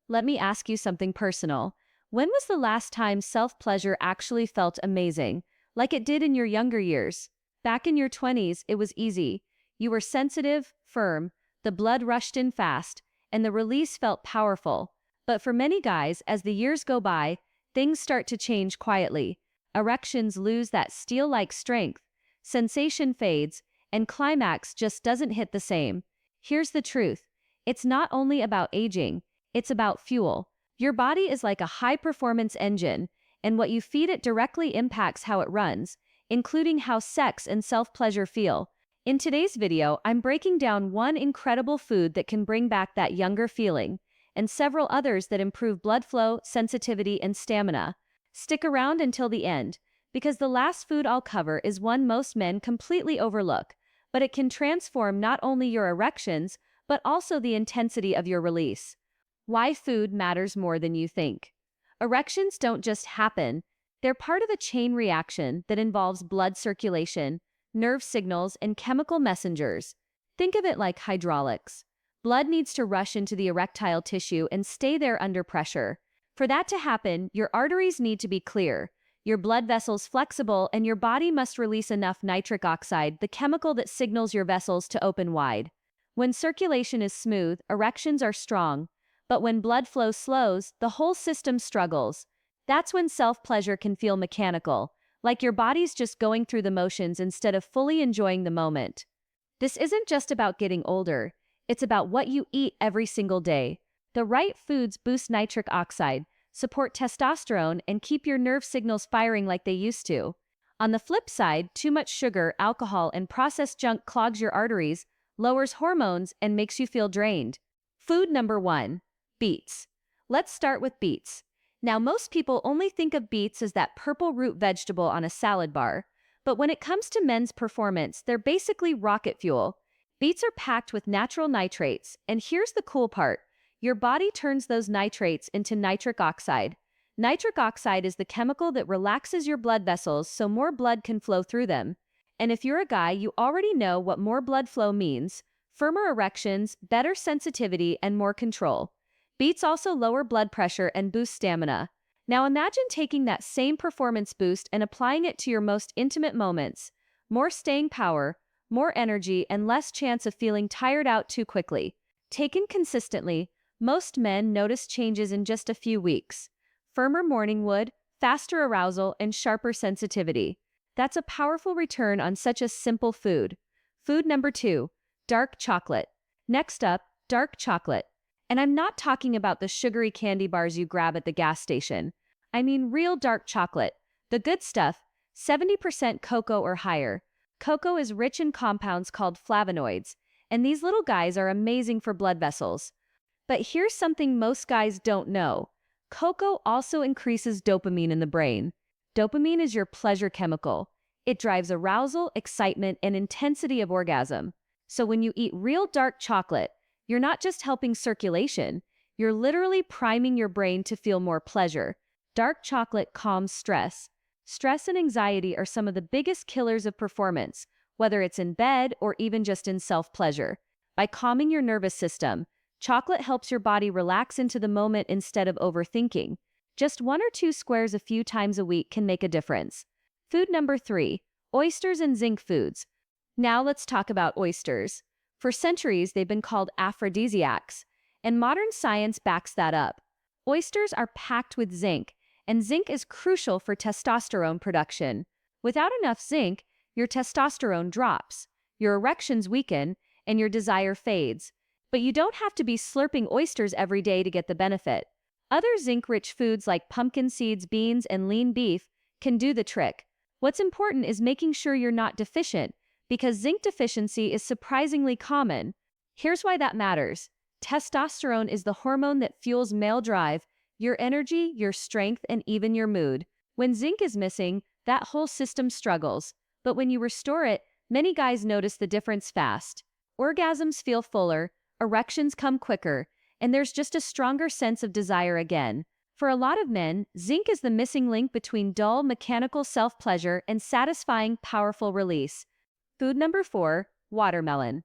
Let me ask you something personal. When was the last time self-pleasure actually felt amazing, like it did in your younger years? Back in your 20s, it was easy. You were sensitive, firm, the blood rushed in fast, and the release felt powerful. But for many guys, as the years go by, things start to change quietly. Erections lose that steel-like strength, sensation fades, and climax just doesn't hit the same. Here's the truth. It's not only about aging, it's about fuel. Your body is like a high-performance engine, and what you feed it directly impacts how it runs, including how sex and self-pleasure feel. In today's video, I'm breaking down one incredible food that can bring back that younger feeling, and several others that improve blood flow, sensitivity, and stamina. Stick around until the end, because the last food I'll cover is one most men completely overlook, but it can transform not only your erections, but also the intensity of your release. Why food matters more than you think. Erections don't just happen, they're part of a chain reaction that involves blood circulation, nerve signals, and chemical messengers. Think of it like hydraulics. Blood needs to rush into the erectile tissue and stay there under pressure. For that to happen, your arteries need to be clear, your blood vessels flexible, and your body must release enough nitric oxide, the chemical that signals your vessels to open wide. When circulation is smooth, erections are strong. But when blood flow slows, the whole system struggles. That's when self-pleasure can feel mechanical, like your body's just going through the motions instead of fully enjoying the moment. This isn't just about getting older, it's about what you eat every single day. The right foods boost nitric oxide, support testosterone, and keep your nerve signals firing like they used to. On the flip side, too much sugar, alcohol, and processed junk clogs your arteries, lowers hormones, and makes you feel drained. Food number 1. Beets. Let's start with beets. Now, most people only think of beets as that purple root vegetable on a salad bar, but when it comes to men's performance, they're basically rocket fuel. Beets are packed with natural nitrates, and here's the cool part. Your body turns those nitrates into nitric oxide. Nitric oxide is the chemical that relaxes your blood vessels so more blood can flow through them. And if you're a guy, you already know what more blood flow means: firmer erections, better sensitivity, and more control. Beets also lower blood pressure and boost stamina. Now imagine taking that same performance boost and applying it to your most intimate moments. More staying power, more energy, and less chance of feeling tired out too quickly. Taken consistently, most men notice changes in just a few weeks. Firmer morning wood, faster arousal, and sharper sensitivity. That's a powerful return on such a simple food. Food number 2, dark chocolate. Next up, dark chocolate. And I'm not talking about the sugary candy bars you grab at the gas station. I mean real dark chocolate. The good stuff, 70% cocoa or higher. Cocoa is rich in compounds called flavonoids, and these little guys are amazing for blood vessels. But here's something most guys don't know. Cocoa also increases dopamine in the brain. Dopamine is your pleasure chemical. It drives arousal, excitement, and intensity of orgasm. So when you eat real dark chocolate, you're not just helping circulation, you're literally priming your brain to feel more pleasure. Dark chocolate calms stress. Stress and anxiety are some of the biggest killers of performance, whether it's in bed or even just in self-pleasure. By calming your nervous system, chocolate helps your body relax into the moment instead of overthinking. Just 1 or 2 squares a few times a week can make a difference. Food number 3, oysters and zinc foods. Now let's talk about oysters. For centuries, they've been called aphrodisiacs, and modern science backs that up. Oysters are packed with zinc, and zinc is crucial for testosterone production. Without enough zinc, your testosterone drops, your erections weaken, and your desire fades. But you don't have to be slurping oysters every day to get the benefit. Other zinc-rich foods like pumpkin seeds, beans, and lean beef can do the trick. What's important is making sure you're not deficient, because zinc deficiency is surprisingly common. Here's why that matters. Testosterone is the hormone that fuels male drive, your energy, your strength, and even your mood. When zinc is missing, that whole system struggles. But when you restore it, many guys notice the difference fast. Orgasms feel fuller, erections come quicker, and there's just a stronger sense of desire again. For a lot of men, zinc is the missing link between dull, mechanical self-pleasure and satisfying, powerful release. Food number 4, watermelon.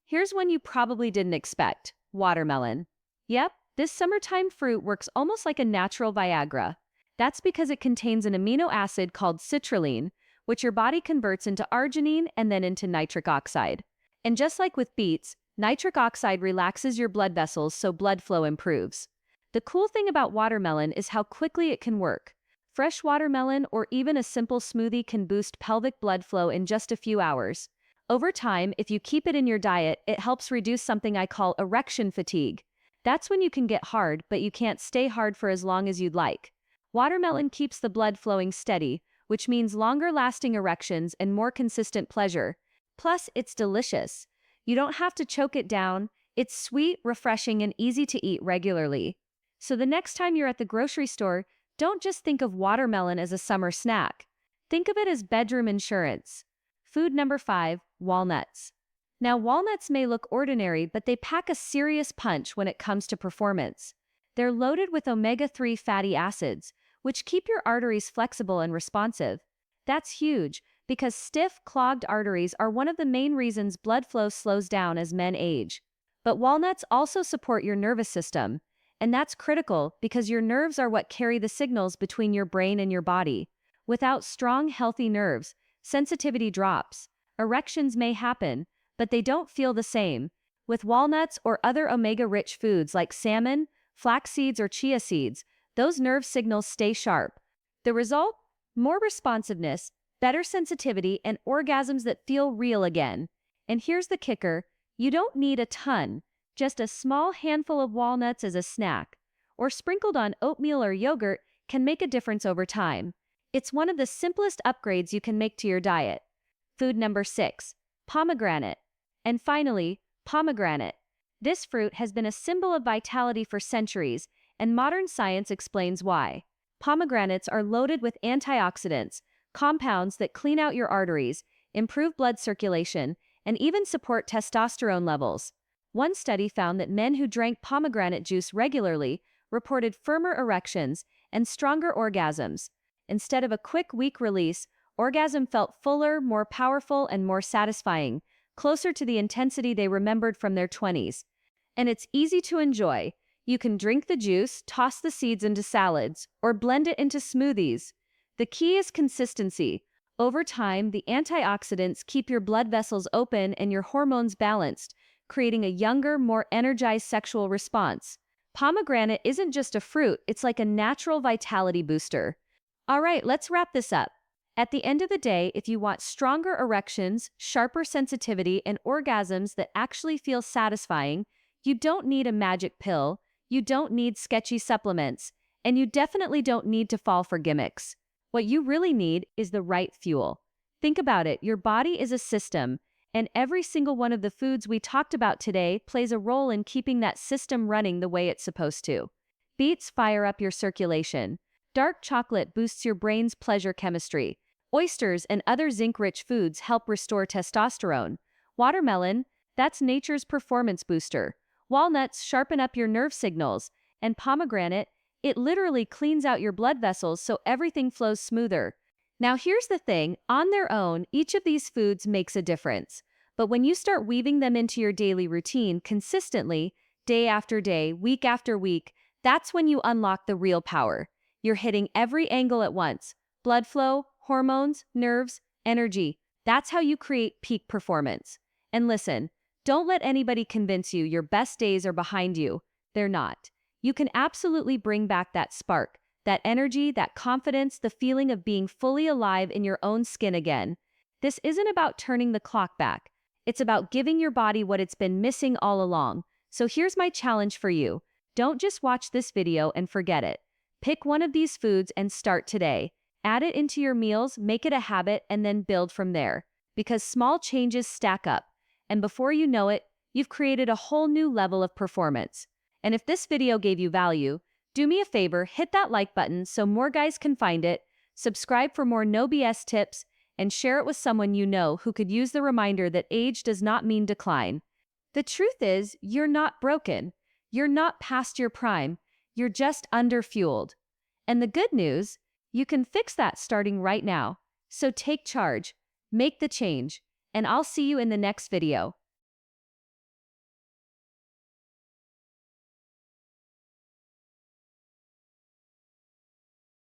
Here's one you probably didn't expect: watermelon. Yep, This summertime fruit works almost like a natural Viagra. That's because it contains an amino acid called citrulline, which your body converts into arginine and then into nitric oxide. And just like with beets, nitric oxide relaxes your blood vessels so blood flow improves. The cool thing about watermelon is how quickly it can work. Fresh watermelon or even a simple smoothie can boost pelvic blood flow in just a few hours. Over time, if you keep it in your diet, it helps reduce something I call erection fatigue. That's when you can get hard, but you can't stay hard for as long as you'd like. Watermelon keeps the blood flowing steady, which means longer-lasting erections and more consistent pleasure. Plus, it's delicious. You don't have to choke it down. It's sweet, refreshing, and easy to eat regularly. So the next time you're at the grocery store, don't just think of watermelon as a summer snack. Think of it as bedroom insurance. Food number 5, walnuts. Now, walnuts may look ordinary, but they pack a serious punch when it comes to performance. They're loaded with omega-3 fatty acids, which keep your arteries flexible and responsive. That's huge, because stiff, clogged arteries are one of the main reasons blood flow slows down as men age. But walnuts also support your nervous system, and that's critical because your nerves are what carry the signals between your brain and your body. Without strong, healthy nerves, sensitivity drops. Erections may happen, but they don't feel the same. With walnuts or other omega-rich foods like salmon, flax seeds, or chia seeds, those nerve signals stay sharp. The result? More responsiveness, better sensitivity, and orgasms that feel real again. And here's the kicker, you don't need a ton, just a small handful of walnuts as a snack, or sprinkled on oatmeal or yogurt, can make a difference over time. It's one of the simplest upgrades you can make to your diet. Food number 6, pomegranate. And finally, pomegranate. This fruit has been a symbol of vitality for centuries, and modern science explains why. Pomegranates are loaded with antioxidants, compounds that clean out your arteries, improve blood circulation, and even support testosterone levels. One study found that men who drank pomegranate juice regularly reported firmer erections and stronger orgasms. Instead of a quick, weak release, orgasm felt fuller, more powerful, and more satisfying, closer to the intensity they remembered from their 20s. And it's easy to enjoy. You can drink the juice, toss the seeds into salads, or blend it into smoothies. The key is consistency. Over time, the antioxidants keep your blood vessels open and your hormones balanced, creating a younger, more energized sexual response. Pomegranate isn't just a fruit, it's like a natural vitality booster. All right, let's wrap this up. At the end of the day, if you want stronger erections, sharper sensitivity, and orgasms that actually feel satisfying, you don't need a magic pill, you don't need sketchy supplements, and you definitely don't need to fall for gimmicks. What you really need is the right fuel. Think about it, your body is a system, and every single one of the foods we talked about today plays a role in keeping that system running the way it's supposed to. Beets fire up your circulation. Dark chocolate boosts your brain's pleasure chemistry. Oysters and other zinc-rich foods help restore testosterone. Watermelon, that's nature's performance booster. Walnuts sharpen up your nerve signals. And pomegranate, it literally cleans out your blood vessels so everything flows smoother. Now here's the thing, on their own, each of these foods makes a difference. But when you start weaving them into your daily routine consistently, day after day, week after week, that's when you unlock the real power. You're hitting every angle at once. Blood flow, hormones, nerves, energy. That's how you create peak performance. And listen, don't let anybody convince you your best days are behind you. They're not. You can absolutely bring back that spark, that energy, that confidence, the feeling of being fully alive in your own skin again. This isn't about turning the clock back. It's about giving your body what it's been missing all along. So here's my challenge for you. Don't just watch this video and forget it. Pick one of these foods and start today. Add it into your meals, make it a habit, and then build from there. Because small changes stack up. And before you know it, you've created a whole new level of performance. And if this video gave you value, do me a favor, hit that like button so more guys can find it, subscribe for more no BS tips, and share it with someone you know who could use the reminder that age does not mean decline. The truth is, you're not broken. You're not past your prime. You're just underfueled. And the good news, you can fix that starting right now. So take charge, make the change, and I'll see you in the next video.